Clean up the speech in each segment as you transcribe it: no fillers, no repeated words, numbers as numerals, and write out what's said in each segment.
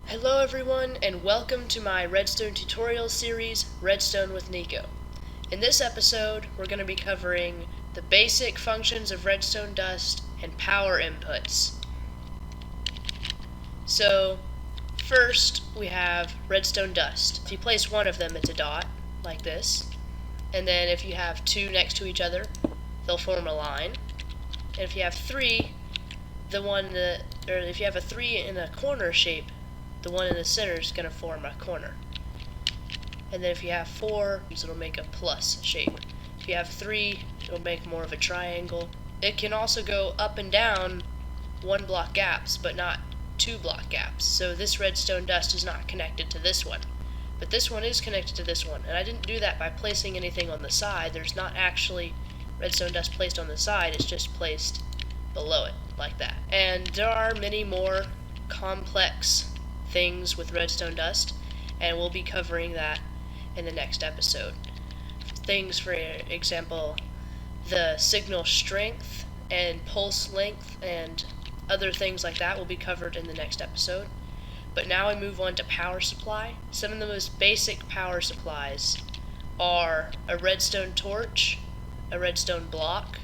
Hello everyone, and welcome to my Redstone tutorial series, Redstone with Niko. In this episode, we're going to be covering the basic functions of redstone dust and power inputs. So, first we have redstone dust. If you place one of them, it's a dot, like this. And then if you have two next to each other, they'll form a line. And if you have three, if you have a three in a corner shape, the one in the center is going to form a corner. And then if you have four, it'll make a plus shape. If you have three, it'll make more of a triangle. It can also go up and down one block gaps, but not two block gaps. So this redstone dust is not connected to this one. But this one is connected to this one. And I didn't do that by placing anything on the side. There's not actually redstone dust placed on the side, it's just placed below it, like that. And there are many more complex things with redstone dust, and we'll be covering that in the next episode. Things, for example, the signal strength and pulse length and other things like that will be covered in the next episode. But now we move on to power supply. Some of the most basic power supplies are a redstone torch, a redstone block,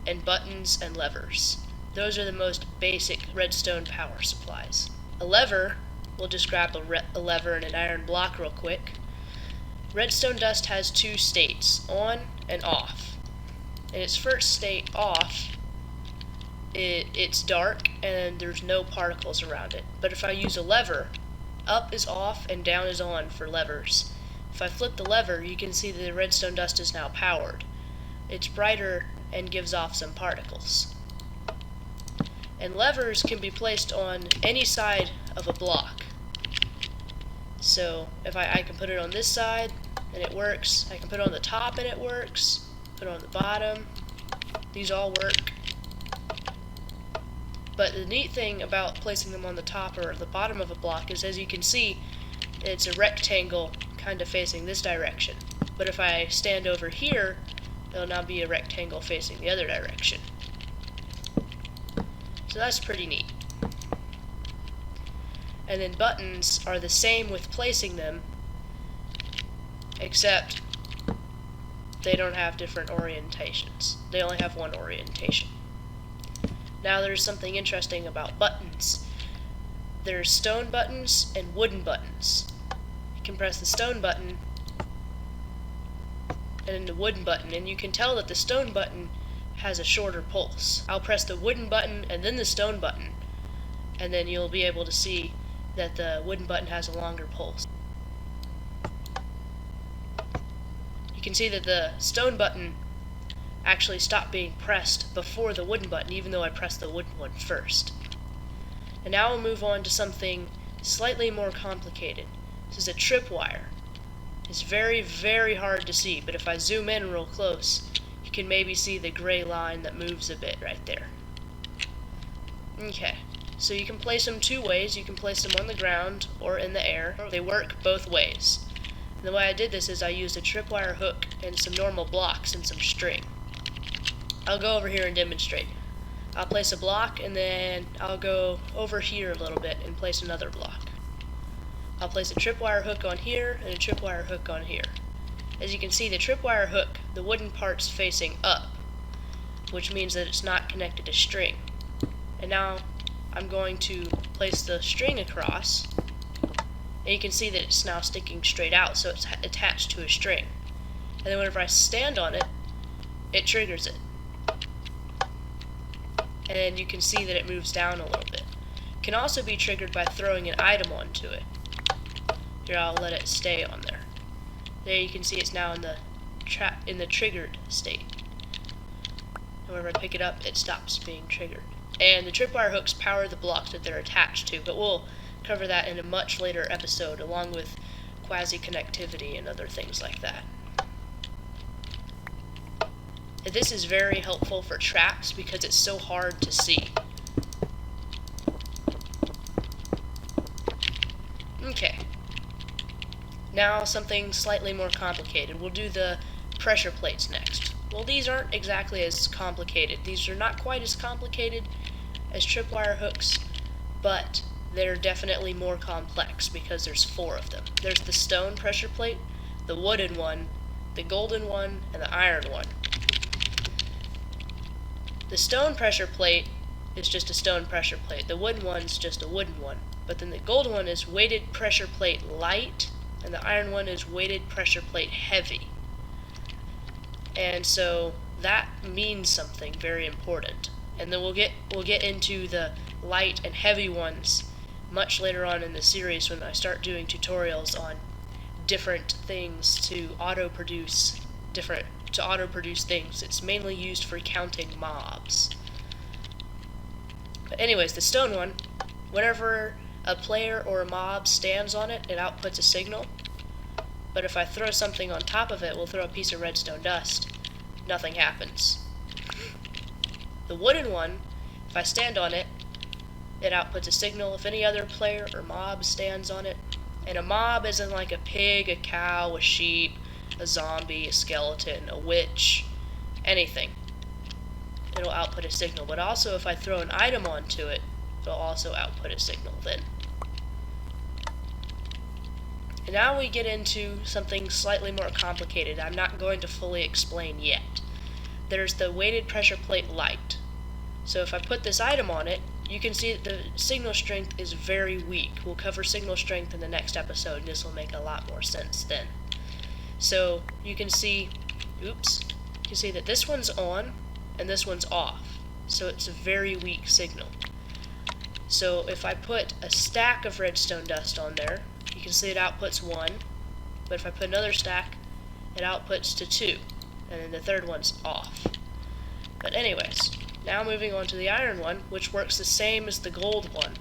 and buttons and levers. Those are the most basic redstone power supplies. A lever, we'll just grab a lever and an iron block real quick. Redstone dust has two states, on and off. In its first state, off, it's dark and there's no particles around it. But if I use a lever, up is off and down is on for levers. If I flip the lever, you can see that the redstone dust is now powered. It's brighter and gives off some particles. And levers can be placed on any side of a block. So if I can put it on this side and it works, I can put it on the top and it works, put it on the bottom, these all work. But the neat thing about placing them on the top or the bottom of a block is, as you can see, it's a rectangle kind of facing this direction. But if I stand over here, it'll now be a rectangle facing the other direction. So that's pretty neat. And then buttons are the same with placing them, except they don't have different orientations. They only have one orientation. Now there's something interesting about buttons. There's stone buttons and wooden buttons. You can press the stone button and then the wooden button, and you can tell that the stone button has a shorter pulse. I'll press the wooden button and then the stone button, and then you'll be able to see that the wooden button has a longer pulse. You can see that the stone button actually stopped being pressed before the wooden button, even though I pressed the wooden one first. And now we'll move on to something slightly more complicated. This is a tripwire. It's very, very hard to see, but if I zoom in real close, you can maybe see the gray line that moves a bit right there. Okay, so you can place them two ways. You can place them on the ground or in the air. They work both ways. And the way I did this is I used a tripwire hook and some normal blocks and some string. I'll go over here and demonstrate. I'll place a block and then I'll go over here a little bit and place another block. I'll place a tripwire hook on here and a tripwire hook on here. As you can see, the tripwire hook, the wooden part's facing up, which means that it's not connected to string. And now I'm going to place the string across, and you can see that it's now sticking straight out, so it's attached to a string. And then whenever I stand on it, it triggers it. And you can see that it moves down a little bit. It can also be triggered by throwing an item onto it. Here, I'll let it stay on there. There you can see it's now in the triggered state. And whenever I pick it up, it stops being triggered. And the tripwire hooks power the blocks that they're attached to, but we'll cover that in a much later episode, along with quasi-connectivity and other things like that. And this is very helpful for traps because it's so hard to see. Okay. Now something slightly more complicated. We'll do the pressure plates next. Well, these aren't exactly as complicated. These are not quite as complicated as tripwire hooks, but they're definitely more complex because there's 4 of them. There's the stone pressure plate, the wooden one, the golden one, and the iron one. The stone pressure plate is just a stone pressure plate. The wooden one's just a wooden one. But then the gold one is weighted pressure plate light, and the iron one is weighted pressure plate heavy. And so that means something very important. And then we'll get into the light and heavy ones much later on in the series when I start doing tutorials on different things to auto-produce things. It's mainly used for counting mobs. But anyways, the stone one, whenever a player or a mob stands on it, it outputs a signal. But if I throw something on top of it, we'll throw a piece of redstone dust, nothing happens. The wooden one, if I stand on it, it outputs a signal if any other player or mob stands on it. And a mob isn't like a pig, a cow, a sheep, a zombie, a skeleton, a witch, anything. It'll output a signal. But also if I throw an item onto it, it'll also output a signal then. And now we get into something slightly more complicated. I'm not going to fully explain yet. There's the weighted pressure plate light. So if I put this item on it, you can see that the signal strength is very weak. We'll cover signal strength in the next episode, and this will make a lot more sense then. So you can see, you can see that this one's on and this one's off. So it's a very weak signal. So if I put a stack of redstone dust on there, you can see it outputs 1, but if I put another stack, it outputs to 2, and then the third one's off. But anyways, now moving on to the iron one, which works the same as the gold one.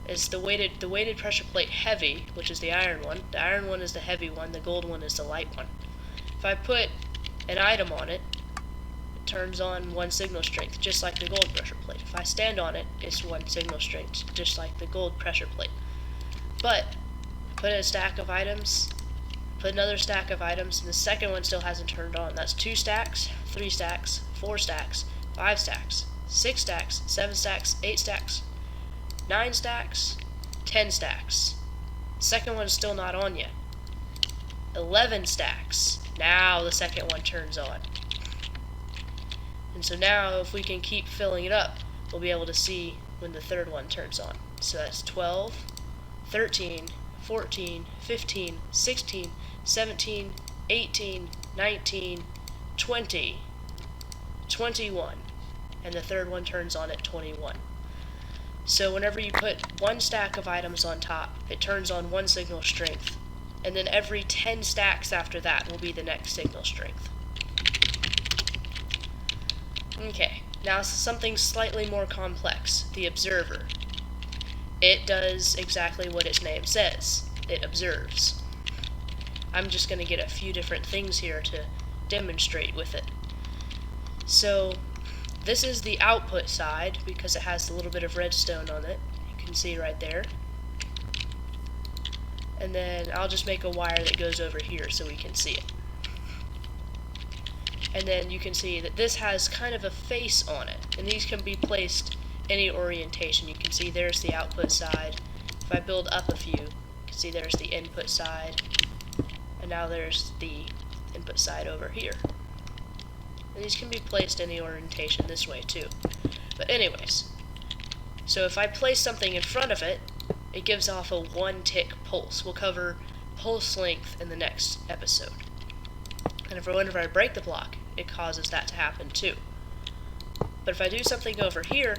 Is the weighted pressure plate heavy, which is the iron one. The iron one is the heavy one, the gold one is the light one. If I put an item on it, it turns on 1 signal strength, just like the gold pressure plate. If I stand on it, it's 1 signal strength, just like the gold pressure plate. But put in a stack of items, put another stack of items, and the second one still hasn't turned on. That's 2 stacks, 3 stacks, 4 stacks, 5 stacks, 6 stacks, 7 stacks, 8 stacks, 9 stacks, 10 stacks. Second one's still not on yet. 11 stacks. Now the second one turns on. And so now if we can keep filling it up, we'll be able to see when the third one turns on. So that's 12, 13, 14, 15, 16, 17, 18, 19, 20, 21. And the third one turns on at 21. So whenever you put 1 stack of items on top, it turns on 1 signal strength. And then every 10 stacks after that will be the next signal strength. Okay, now something slightly more complex, the observer. It does exactly what its name says. It observes. I'm just going to get a few different things here to demonstrate with it. So this is the output side because it has a little bit of redstone on it. You can see right there. And then I'll just make a wire that goes over here so we can see it. And then you can see that this has kind of a face on it. And these can be placed any orientation. You can see there's the output side. If I build up a few, you can see there's the input side. And now there's the input side over here. And these can be placed any orientation this way too. But anyways, so if I place something in front of it, it gives off a 1-tick pulse. We'll cover pulse length in the next episode. And whenever I break the block, it causes that to happen too. But if I do something over here,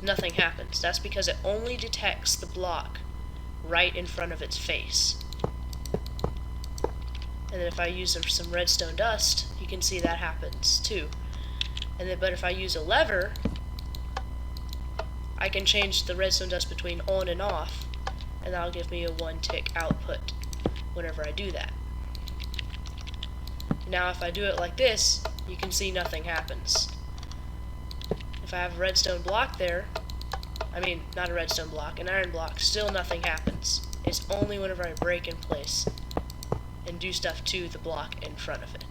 nothing happens. That's because it only detects the block right in front of its face. And then if I use some redstone dust, you can see that happens too. And then, but if I use a lever, I can change the redstone dust between on and off, and that'll give me a 1-tick output whenever I do that. Now if I do it like this, you can see nothing happens. If I have a redstone block there, not a redstone block, an iron block, still nothing happens. It's only whenever I break in place and do stuff to the block in front of it.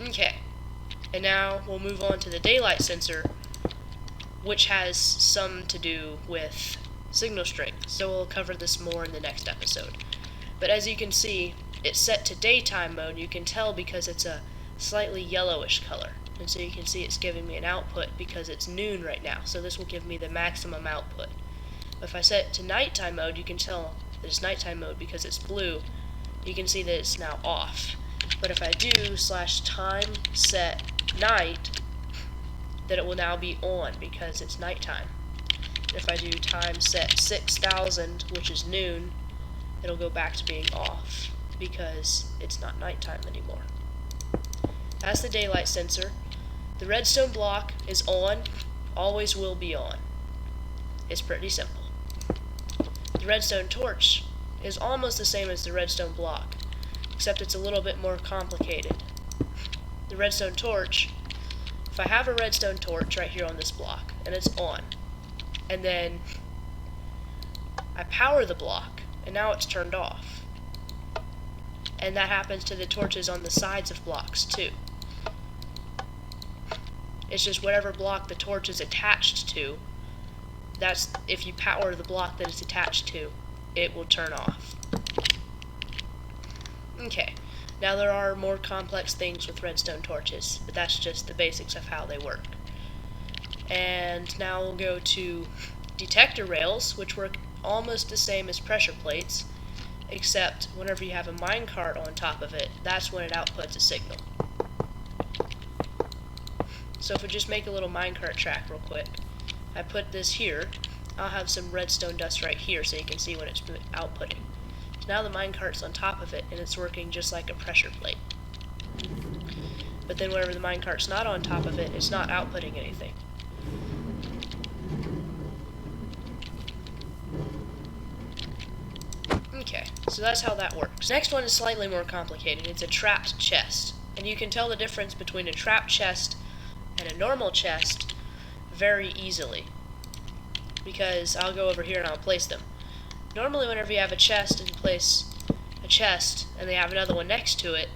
Okay, and now we'll move on to the daylight sensor, which has some to do with signal strength, so we'll cover this more in the next episode. But as you can see, it's set to daytime mode. You can tell because it's a slightly yellowish color, and so you can see it's giving me an output because it's noon right now, so this will give me the maximum output. If I set it to nighttime mode, you can tell that it's nighttime mode because it's blue. You can see that it's now off. But if I do /time set night, then it will now be on because it's nighttime. If I do time set 6000, which is noon, it'll go back to being off because it's not nighttime anymore. That's the daylight sensor. The redstone block is on, always will be on. It's pretty simple. The redstone torch is almost the same as the redstone block, except it's a little bit more complicated. The redstone torch, if I have a redstone torch right here on this block, and it's on, and then I power the block, and now it's turned off. And that happens to the torches on the sides of blocks too. It's just whatever block the torch is attached to, that's, if you power the block that it's attached to, it will turn off. Okay, now there are more complex things with redstone torches, but that's just the basics of how they work. And now we'll go to detector rails, which work almost the same as pressure plates, except whenever you have a minecart on top of it, that's when it outputs a signal. So if we just make a little minecart track real quick, I put this here, I'll have some redstone dust right here so you can see when it's outputting. So now the minecart's on top of it and it's working just like a pressure plate. But then whenever the minecart's not on top of it, it's not outputting anything. Okay, so that's how that works. Next one is slightly more complicated. It's a trapped chest. And you can tell the difference between a trapped chest and a normal chest very easily. Because I'll go over here and I'll place them. Normally whenever you have a chest and you place a chest and they have another one next to it,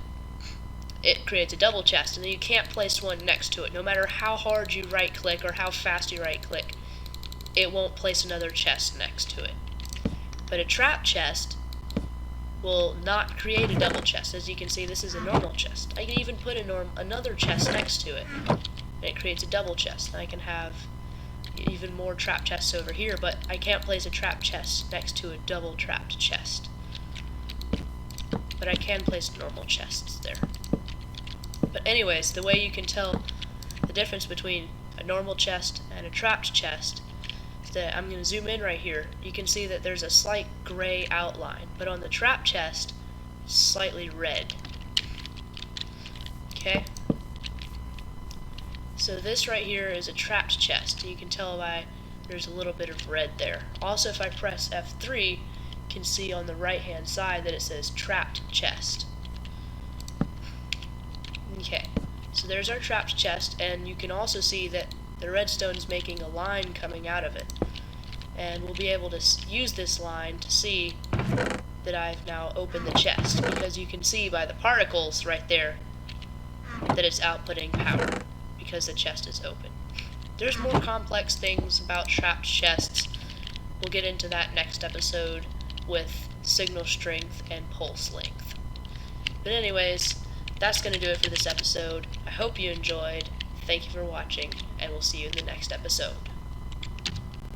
it creates a double chest, and then you can't place one next to it. No matter how hard you right click or how fast you right click, it won't place another chest next to it. But a trap chest will not create a double chest. As you can see, this is a normal chest. I can even put another chest next to it, and it creates a double chest. I can have even more trap chests over here, but I can't place a trap chest next to a double trapped chest. But I can place normal chests there. But anyways, the way you can tell the difference between a normal chest and a trapped chest is that I'm going to zoom in right here. You can see that there's a slight gray outline, but on the trap chest, it's slightly red. Okay? So this right here is a trapped chest. You can tell by there's a little bit of red there. Also, if I press F3, you can see on the right hand side that it says trapped chest. Okay, so there's our trapped chest, and you can also see that the redstone is making a line coming out of it. And we'll be able to use this line to see that I've now opened the chest, because you can see by the particles right there that it's outputting power, because the chest is open. There's more complex things about trapped chests. We'll get into that next episode with signal strength and pulse length. But anyways, that's going to do it for this episode. I hope you enjoyed. Thank you for watching, and we'll see you in the next episode.